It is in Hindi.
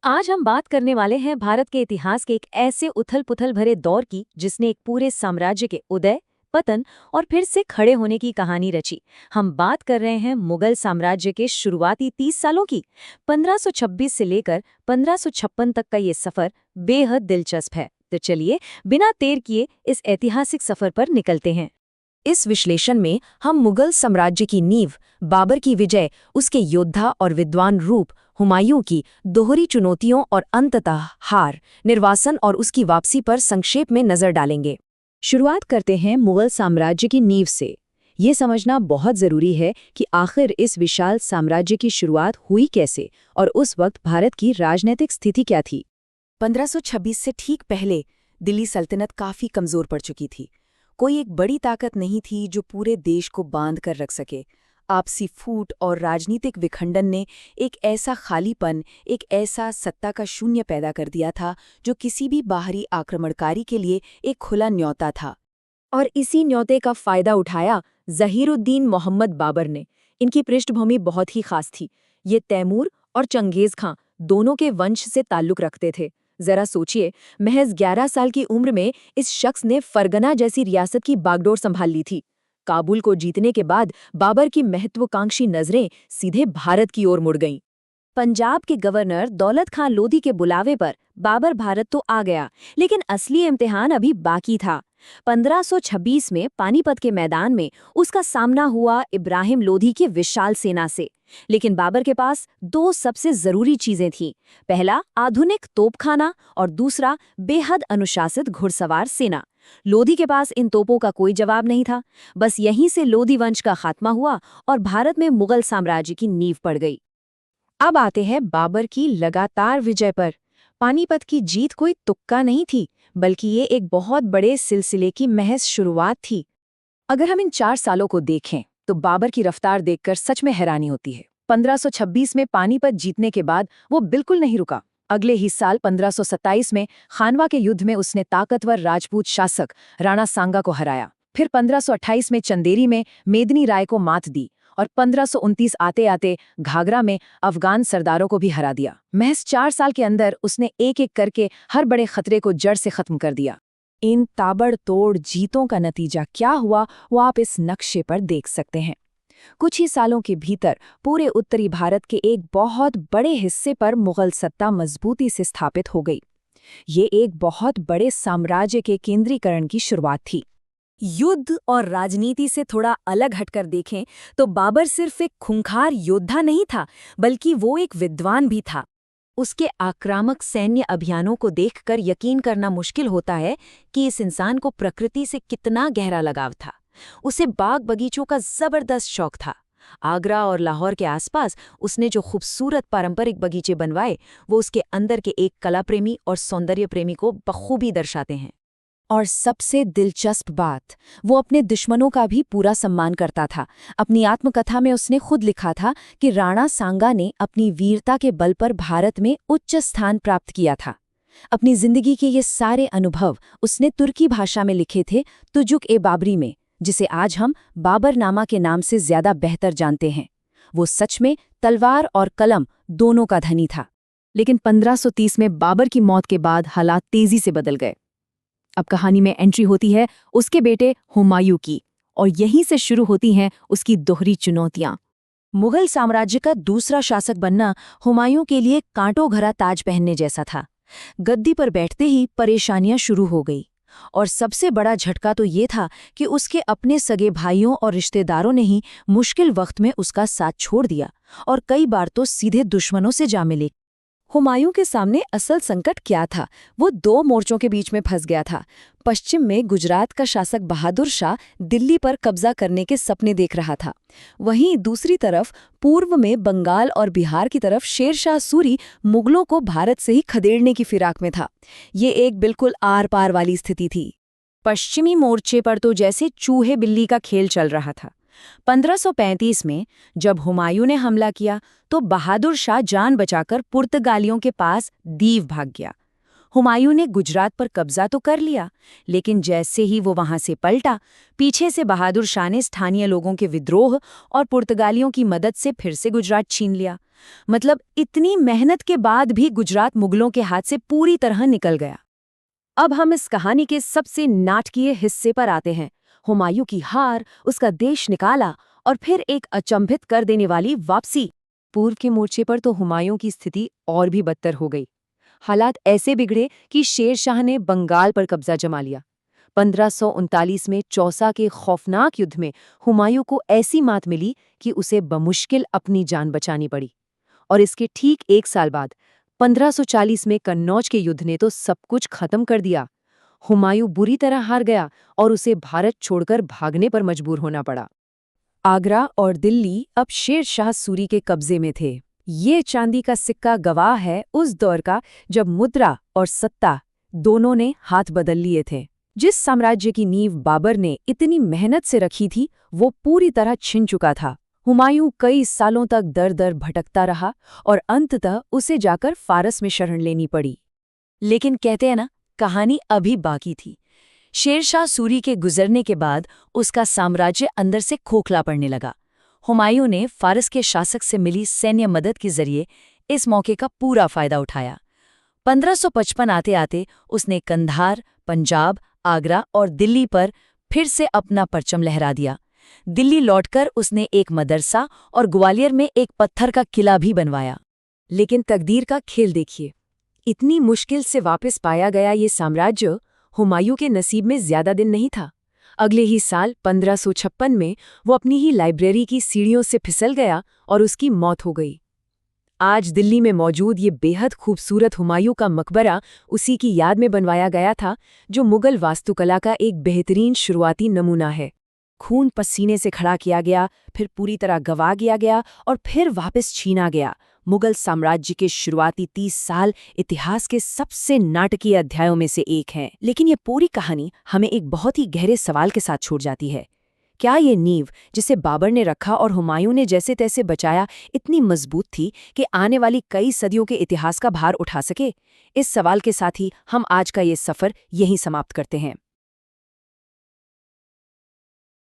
आज हम बात करने वाले हैं भारत के इतिहास के एक ऐसे उथल-पुथल भरे दौर की जिसने एक पूरे साम्राज्य के उदय, पतन और फिर से खड़े होने की कहानी रची। हम बात कर रहे हैं मुगल साम्राज्य के शुरुआती 30 सालों की। 1526 से लेकर 1556 तक का ये सफर बेहद दिलचस्प है। तो चलिए बिना देर किए इस ऐतिहासिक सफर पर निकलते हैं। इस विश्लेषण में हम मुगल साम्राज्य की नींव, बाबर की विजय, उसके योद्धा और विद्वान रूप, हुमायूं की दोहरी चुनौतियों और अंततः हार, निर्वासन और उसकी वापसी पर संक्षेप में नजर डालेंगे। शुरुआत करते हैं मुगल साम्राज्य की नींव से। ये समझना बहुत जरूरी है कि आखिर इस विशाल साम्राज्य की शुरुआत हुई कैसे और उस वक्त भारत की राजनीतिक स्थिति क्या थी। 1526 से ठीक पहले दिल्ली सल्तनत काफी कमजोर पड़ चुकी थी। कोई एक बड़ी ताकत नहीं थी जो पूरे देश को बांध कर रख सके। आपसी फूट और राजनीतिक विखंडन ने एक ऐसा खालीपन, एक ऐसा सत्ता का शून्य पैदा कर दिया था जो किसी भी बाहरी आक्रमणकारी के लिए एक खुला न्योता था। और इसी न्योते का फायदा उठाया ज़हीरुद्दीन मोहम्मद बाबर ने। इनकी पृष्ठभूमि बहुत ही खास थी। ये तैमूर और चंगेज खां दोनों के वंश से ताल्लुक रखते थे। जरा सोचिए, महज 11 साल की उम्र में इस शख्स ने फरगना जैसी रियासत की बागडोर संभाल ली थी। काबुल को जीतने के बाद बाबर की महत्वाकांक्षी नजरें सीधे भारत की ओर मुड़ गईं। पंजाब के गवर्नर दौलत खां लोधी के बुलावे पर बाबर भारत तो आ गया, लेकिन असली इम्तिहान अभी बाकी था। 1526 में पानीपत के मैदान में उसका सामना हुआ इब्राहिम लोधी की विशाल सेना से। लेकिन बाबर के पास दो सबसे जरूरी चीजें थीं। पहला, आधुनिक तोपखाना और दूसरा, बेहद अनुशासित घुड़सवार सेना। लोधी के पास इन तोपों का कोई जवाब नहीं था। बस यहीं से लोधी वंश का खात्मा हुआ और भारत में मुगल साम्राज्य की नींव पड़ गई। अब आते हैं बाबर की लगातार विजय पर। पानीपत की जीत कोई तुक्का नहीं थी, बल्कि ये एक बहुत बड़े सिलसिले की महज शुरुआत थी। अगर हम इन 4 सालों को देखें तो बाबर की रफ्तार देखकर सच में हैरानी होती है। 1526 में पानीपत जीतने के बाद वो बिल्कुल नहीं रुका। अगले ही साल 1527 में खानवा के युद्ध में उसने ताकतवर राजपूत शासक राणा सांगा को हराया। फिर 1528 में चंदेरी में मेदिनी राय को मात दी और 1529 आते आते घाघरा में अफगान सरदारों को भी हरा दिया। महज 4 साल के अंदर उसने एक एक करके हर बड़े खतरे को जड़ से खत्म कर दिया। इन ताबड़तोड़ जीतों का नतीजा क्या हुआ, वो आप इस नक्शे पर देख सकते हैं। कुछ ही सालों के भीतर पूरे उत्तरी भारत के एक बहुत बड़े हिस्से पर मुगल सत्ता मजबूती से स्थापित हो गई। ये एक बहुत बड़े साम्राज्य के केंद्रीकरण की शुरुआत थी। युद्ध और राजनीति से थोड़ा अलग हटकर देखें तो बाबर सिर्फ एक खूंखार योद्धा नहीं था, बल्कि वो एक विद्वान भी था। उसके आक्रामक सैन्य अभियानों को देखकर यकीन करना मुश्किल होता है कि इस इंसान को प्रकृति से कितना गहरा लगाव था। उसे बाग बगीचों का जबरदस्त शौक था। आगरा और लाहौर के आसपास उसने जो खूबसूरत पारंपरिक बगीचे बनवाए, वो उसके अंदर के एक कला प्रेमी और सौंदर्य प्रेमी को बखूबी दर्शाते हैं। और सबसे दिलचस्प बात, वो अपने दुश्मनों का भी पूरा सम्मान करता था। अपनी आत्मकथा में उसने खुद लिखा था कि राणा सांगा ने अपनी वीरता के बल पर भारत में उच्च स्थान प्राप्त किया था। अपनी जिंदगी के ये सारे अनुभव उसने तुर्की भाषा में लिखे थे, तुजुक-ए-बाबरी में, जिसे आज हम बाबरनामा के नाम से ज्यादा बेहतर जानते हैं। वो सच में तलवार और कलम दोनों का धनी था। लेकिन 1530 में बाबर की मौत के बाद हालात तेजी से बदल गए। अब कहानी में एंट्री होती है उसके बेटे हुमायूं की, और यहीं से शुरू होती हैं उसकी दोहरी चुनौतियां। मुगल साम्राज्य का दूसरा शासक बनना हुमायूं के लिए कांटों भरा ताज पहनने जैसा था। गद्दी पर बैठते ही परेशानियां शुरू हो गई, और सबसे बड़ा झटका तो ये था कि उसके अपने सगे भाइयों और रिश्तेदारों ने ही मुश्किल वक्त में उसका साथ छोड़ दिया और कई बार तो सीधे दुश्मनों से जा मिले। हुमायूं के सामने असल संकट क्या था? वो 2 मोर्चों के बीच में फंस गया था। पश्चिम में गुजरात का शासक बहादुर शाह दिल्ली पर कब्जा करने के सपने देख रहा था। वहीं दूसरी तरफ पूर्व में बंगाल और बिहार की तरफ शेर शाह सूरी मुगलों को भारत से ही खदेड़ने की फिराक में था। ये एक बिल्कुल आर पार वाली स्थिति थी। पश्चिमी मोर्चे पर तो जैसे चूहे बिल्ली का खेल चल रहा था। 1535 में जब हुमायूं ने हमला किया तो बहादुर शाह जान बचाकर पुर्तगालियों के पास दीव भाग गया। हुमायूं ने गुजरात पर कब्जा तो कर लिया, लेकिन जैसे ही वो वहां से पलटा, पीछे से बहादुर शाह ने स्थानीय लोगों के विद्रोह और पुर्तगालियों की मदद से फिर से गुजरात छीन लिया। मतलब इतनी मेहनत के बाद भी गुजरात मुगलों के हाथ से पूरी तरह निकल गया। अब हम इस कहानी के सबसे नाटकीय हिस्से पर आते हैं। हुमायूं की हार, उसका देश निकाला और फिर एक अचंभित कर देने वाली वापसी। पूर्व के मोर्चे पर तो हुमायूं की स्थिति और भी बदतर हो गई। हालात ऐसे बिगड़े कि शेर शाह ने बंगाल पर कब्जा जमा लिया। 1539 में चौसा के खौफनाक युद्ध में हुमायूं को ऐसी मात मिली कि उसे बमुश्किल अपनी जान बचानी पड़ी। और इसके ठीक एक साल बाद 1540 में कन्नौज के युद्ध ने तो सब कुछ खत्म कर दिया। हुमायूं बुरी तरह हार गया और उसे भारत छोड़कर भागने पर मजबूर होना पड़ा। आगरा और दिल्ली अब शेर शाह सूरी के कब्जे में थे। ये चांदी का सिक्का गवाह है उस दौर का जब मुद्रा और सत्ता दोनों ने हाथ बदल लिए थे। जिस साम्राज्य की नींव बाबर ने इतनी मेहनत से रखी थी, वो पूरी तरह छिन चुका था। हुमायूं कई सालों तक दर-दर भटकता रहा और अंततः उसे जाकर फारस में शरण लेनी पड़ी। लेकिन कहते हैं ना, कहानी अभी बाकी थी। शेर शाह सूरी के गुजरने के बाद उसका साम्राज्य अंदर से खोखला पड़ने लगा। हुमायूं ने फारस के शासक से मिली सैन्य मदद के जरिए इस मौके का पूरा फायदा उठाया। 1555 आते-आते उसने कंधार, पंजाब, आगरा और दिल्ली पर फिर से अपना परचम लहरा दिया। दिल्ली लौटकर उसने एक मदरसा और ग्वालियर में एक पत्थर का किला भी बनवाया। लेकिन तकदीर का खेल देखिए, इतनी मुश्किल से वापस पाया गया ये साम्राज्य हुमायूं के नसीब में ज्यादा दिन नहीं था। अगले ही साल 1556 में वो अपनी ही लाइब्रेरी की सीढ़ियों से फिसल गया और उसकी मौत हो गई। आज दिल्ली में मौजूद ये बेहद खूबसूरत हुमायूं का मकबरा उसी की याद में बनवाया गया था, जो मुगल वास्तुकला का एक बेहतरीन शुरुआती नमूना है। खून पसीने से खड़ा किया गया, फिर पूरी तरह गंवा दिया गया और फिर वापस छीना गया। मुगल साम्राज्य के शुरुआती 30 साल इतिहास के सबसे नाटकीय अध्यायों में से एक हैं। लेकिन ये पूरी कहानी हमें एक बहुत ही गहरे सवाल के साथ छोड़ जाती है। क्या ये नींव जिसे बाबर ने रखा और हुमायूं ने जैसे तैसे बचाया इतनी मजबूत थी कि आने वाली कई सदियों के इतिहास का भार उठा सके? इस सवाल के साथ ही हम आज का ये सफ़र यहीं समाप्त करते हैं।